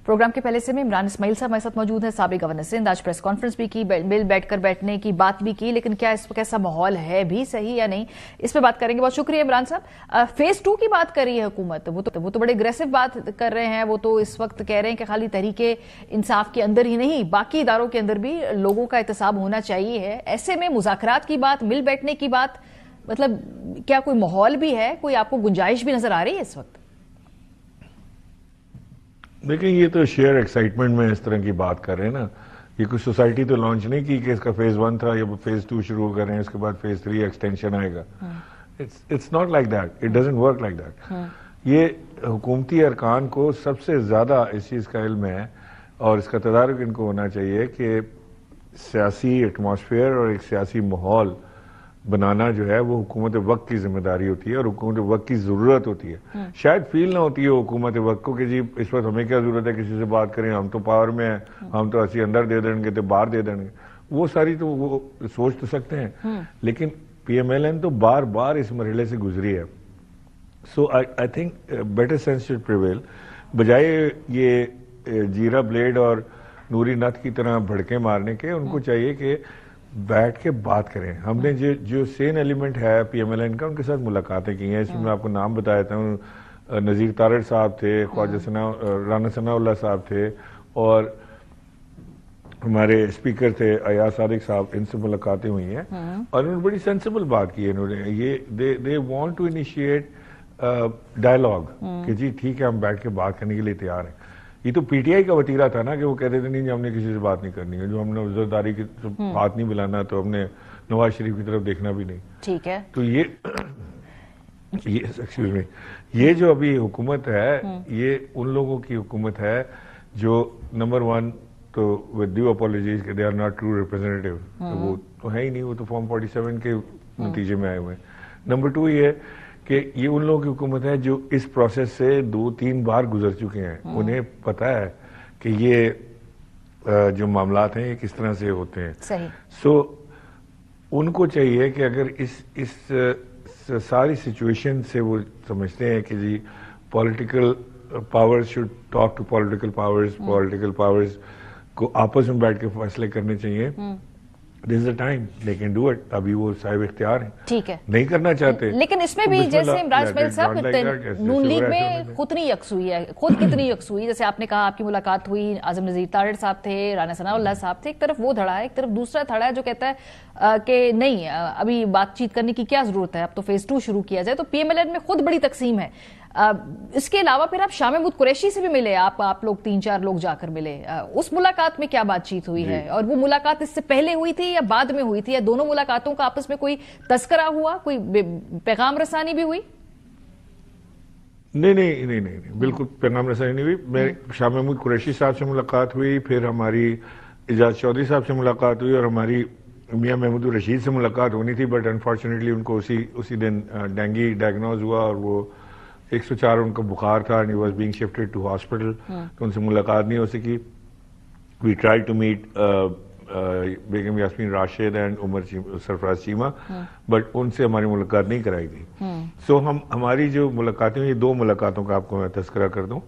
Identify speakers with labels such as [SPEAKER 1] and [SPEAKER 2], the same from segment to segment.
[SPEAKER 1] Programme کے پہلے سے میں عمران اسماعیل صاحب ہمارے ساتھ موجود ہیں، سابق گورنر سندھ. آج پریس کانفرنس بھی کی، مل بیٹھ کر بیٹھنے کی بات بھی کی، لیکن کیا اس وقت ایسا ماحول ہے بھی صحیح یا نہیں، اس پہ بات کریں گے. بہت شکریہ عمران صاحب. فیز 2 کی بات کر رہی ہے حکومت، وہ تو بڑے اگریسو بات کر رہے ہیں. وہ تو اس وقت کہہ رہے ہیں کہ خالی تحریک انصاف کے اندر ہی نہیں، باقی اداروں کے اندر بھی لوگوں کا احتساب ہونا چاہیے ہے. ایسے میں مذاکرات کی بات، مل بیٹھنے کی بات، مطلب کیا کوئی ماحول بھی ہے، کوئی آپ کو گنجائش بھی نظر آ رہی ہے اس وقت؟
[SPEAKER 2] دیکھیں، یہ تو شیئر ایکسائٹمنٹ میں اس طرح کی بات کر رہے ہیں نا. یہ کوئی سوسائٹی تو لانچ نہیں کی کہ اس کا فیز 1 تھا، یا فیز 2 شروع کر رہے ہیں، اس کے بعد فیز 3 ایکسٹینشن آئے گا. It's not like that, it doesn't work like that. یہ حکومتی ارکان کو سب سے زیادہ اس چیز کا علم ہے، اور اس کا تدارک ان کو ہونا چاہیے کہ سیاسی ایٹماسفیئر اور ایک سیاسی ماحول بنانا جو ہے وہ حکومت وقت کی ذمہ داری ہوتی ہے، اور حکومت وقت کی ضرورت ہوتی ہے. شاید فیل نہ ہوتی ہے حکومت وقت کو کہ جی اس وقت ہمیں کیا ضرورت ہے کسی سے بات کریں، ہم تو پاور میں ہیں، ہم تو اسی اندر دے دیں گے تو باہر دے دیں گے. وہ ساری تو وہ سوچ تو سکتے ہیں، لیکن پی ایم ایل این تو بار بار اس مرحلے سے گزری ہے. So I think better sense should prevail, بجائے یہ جیرا بلیڈ اور نوری نتھ کی طرح بھڑکے مارنے کے. ان کو چاہیے کہ بیٹھ کے بات کریں. ہم نے جو سین ایلیمنٹ ہے پی ایم ایل این کا، ان کے ساتھ ملاقاتیں کی ہیں. اس میں آپ کو نام بتا دیتا ہوں، نذیر تارڑ صاحب تھے، خواجہ رانا ثناء اللہ صاحب تھے، اور ہمارے اسپیکر تھے ایاز صادق صاحب. ان سے ملاقاتیں ہوئی ہیں، اور انہوں نے بڑی سینسیبل بات کی ہے. انہوں نے یہ they want to initiate dialogue کہ جی ٹھیک ہے، ہم بیٹھ کے بات کرنے کے لیے تیار ہیں. یہ تو پی ٹی آئی کا وتیرہ تھا نا کہ وہ کہتے تھے نہیں جی ہم نے کسی سے بات نہیں کرنی ہے، جو ہم نے عزتداری کی ہاتھ نہیں ملانا، تو ہم نے نواز شریف کی طرف دیکھنا بھی نہیں.
[SPEAKER 1] ٹھیک ہے. تو
[SPEAKER 2] یہ جو ابھی حکومت ہے، یہ ان لوگوں کی حکومت ہے جو نمبر 1 تو ود ڈیو اپالوجیز کہ they are not true representative. وہ تو ہے ہی نہیں، وہ تو فارم 47 کے نتیجے میں آئے ہوئے ہیں. نمبر 2 یہ کہ یہ ان لوگوں کی حکومت ہے جو اس پروسیس سے 2-3 بار گزر چکے ہیں. انہیں پتہ ہے کہ یہ جو معاملات ہیں یہ کس طرح سے ہوتے ہیں.
[SPEAKER 1] صحیح.
[SPEAKER 2] سو ان کو چاہیے کہ اگر اس ساری سچویشن سے وہ سمجھتے ہیں کہ جی political powers should talk to political powers کو آپس میں بیٹھ کے فیصلے کرنے چاہیے. This is the time they can do it. ابھی وہ صاحب اختیار ہیں،
[SPEAKER 1] ٹھیک ہے،
[SPEAKER 2] نہیں کرنا چاہتے.
[SPEAKER 1] لیکن اس میں بھی جیسے عمران اسماعیل صاحب نون لیگ میں خود کتنی یکس ہوئی. جیسے آپ نے کہا آپ کی ملاقات ہوئی، اعظم نذیر تارڑ صاحب تھے، رانا ثناء اللہ صاحب تھے. ایک طرف وہ دھڑا ہے، ایک طرف دوسرا دھڑا ہے جو کہتا ہے کہ نہیں ابھی بات چیت کرنے کی کیا ضرورت ہے، اب تو فیز 2 شروع کیا جائے. تو پی ایم ایل این میں خود بڑی تقسیم ہے. اس کے علاوہ پھر آپ شاہ محمود قریشی سے بھی ملے، آپ لوگ 3-4 لوگ جا کر ملے. اس ملاقات میں کیا بات چیت ہوئی ہے، اور وہ ملاقات اس سے پہلے ہوئی تھی یا بعد میں ہوئی تھی، یا دونوں ملاقاتوں کا آپس میں کوئی تذکرہ ہوا، کوئی پیغام رسانی بھی ہوئی؟
[SPEAKER 2] نہیں، بالکل پیغام رسانی نہیں ہوئی. میں شاہ محمود قریشی صاحب سے ملاقات ہوئی، پھر ہماری اعجاز چودھری صاحب سے ملاقات ہوئی، اور ہماری میاں محمود الرشید سے ملاقات ہونی تھی، بٹ انفارچونیٹلی ان کو اسی دن ڈینگی ڈائگنوز ہوا، اور وہ 104 ان کا بخار تھا، and he was being shifted to hospital. تو ان سے ملاقات نہیں ہو سکی. We tried to meet Begum Yasmin Rashid and Umar Sarfraz Cheema, but ان سے ہماری ملاقات نہیں کرائی گئی. سو ہماری جو ملاقاتیں ہوئی، 2 ملاقاتوں کا آپ کو میں تذکرہ کر دوں،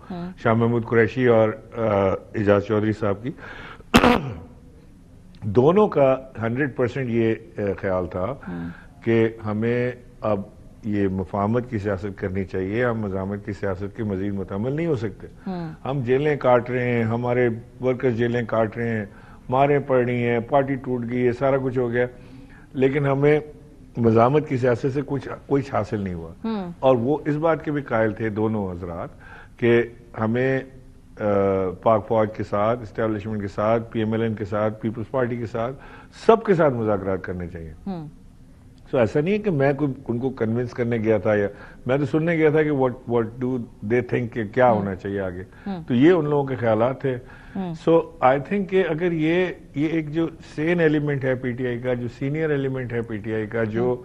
[SPEAKER 2] شاہ محمود قریشی اور اعجاز چودھری صاحب کی. دونوں کا 100% یہ خیال تھا کہ ہمیں اب یہ مفاہمت کی سیاست کرنی چاہیے. ہم مزاحمت کی سیاست کے مزید متحمل نہیں ہو سکتے. ہم جیلیں کاٹ رہے ہیں، ہمارے ورکرز جیلیں کاٹ رہے ہیں، ماریں پڑ رہی ہیں، پارٹی ٹوٹ گئی ہے، سارا کچھ ہو گیا، لیکن ہمیں مزاحمت کی سیاست سے کچھ حاصل نہیں ہوا. اور وہ اس بات کے بھی قائل تھے دونوں حضرات کہ ہمیں پاک فوج کے ساتھ، اسٹیبلشمنٹ کے ساتھ، پی ایم ایل این کے ساتھ، پیپلز پارٹی کے ساتھ، سب کے ساتھ مذاکرات کرنے چاہیے. سو ایسا نہیں ہے کہ میں ان کو کنونس کرنے گیا تھا، یا میں تو سننے گیا تھا کہ what do they think کہ کیا ہونا چاہیے آگے. تو یہ ان لوگوں کے خیالات تھے. سو آئی تھنک کہ اگر یہ ایک جو سین ایلیمنٹ ہے پی ٹی آئی کا، جو سینئر ایلیمنٹ ہے پی ٹی آئی کا، جو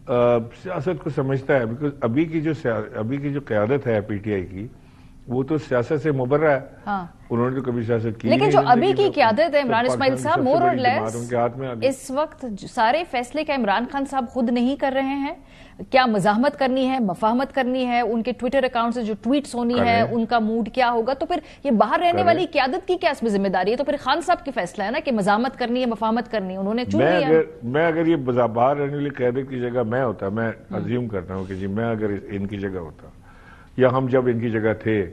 [SPEAKER 2] سیاست کو سمجھتا ہے، بیکاز ابھی کی جو قیادت ہے پی ٹی آئی کی، وہ تو سیاست سے مبرہ ہے. انہوں نے تو کبھی سیاست کی.
[SPEAKER 1] لیکن جو ابھی کی قیادت ہے عمران اسماعیل صاحب مور اور لیس اس وقت سارے فیصلے کا عمران خان صاحب خود نہیں کر رہے ہیں. کیا مزاحمت کرنی ہے, مفاہمت کرنی ہے, ان کے ٹویٹر اکاؤنٹ سے جو ٹویٹس ہونی ہے ان کا موڈ کیا ہوگا, تو پھر یہ باہر رہنے والی قیادت کی کیا اس میں ذمہ داری ہے؟ تو پھر خان صاحب کی فیصلہ ہے نا کہ مزاحمت کرنی ہے, مفاہمت کرنی ہے, انہوں نے چن لیا.
[SPEAKER 2] میں اگر یہ باہر رہنے والی قیادت کی جگہ میں ہوتا, میں ازیوم کرتا ہوں کہ جی میں اگر ان کی جگہ ہوتا یا ہم جب ان کی جگہ تھے,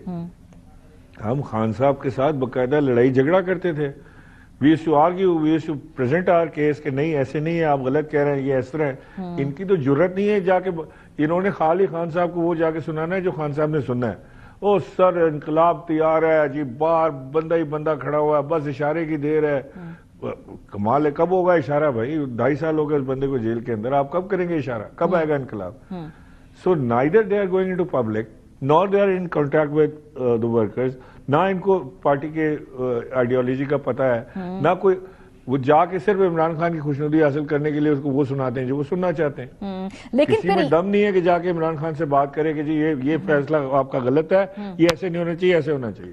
[SPEAKER 2] ہم خان صاحب کے ساتھ باقاعدہ لڑائی جھگڑا کرتے تھے. We has to argue, we has to present our case کہ نہیں ایسے نہیں ہے, آپ غلط کہہ رہے ہیں, یہ اس طرح ہے. ان کی تو جرت نہیں ہے جا کے, انہوں نے خالی خان صاحب کو وہ جا کے سنانا ہے جو خان صاحب نے سننا ہے. او سر انقلاب تیار ہے جی, باہر بندہ ہی بندہ کھڑا ہوا ہے, بس اشارے کی دیر ہے. کمال ہے, کب ہوگا اشارہ بھائی؟ 2.5 سال ہو گئے اس بندے کو جیل کے اندر, آپ کب کریں گے اشارہ؟ کب آئے گا انقلاب؟ So neither they are going into public nor they are in contact with the workers. نہ ان کو پارٹی کے آئیڈیالوجی کا پتہ ہے, نہ کوئی. وہ جا کے صرف عمران خان کی خوشنودی حاصل کرنے کے لیے اس کو وہ سناتے ہیں جو وہ سننا چاہتے ہیں.
[SPEAKER 1] لیکن
[SPEAKER 2] کسی میں دم نہیں ہے کہ جا کے عمران خان سے بات کرے کہ جی یہ فیصلہ آپ کا غلط ہے, یہ ایسے نہیں ہونا چاہیے, ایسے ہونا چاہیے.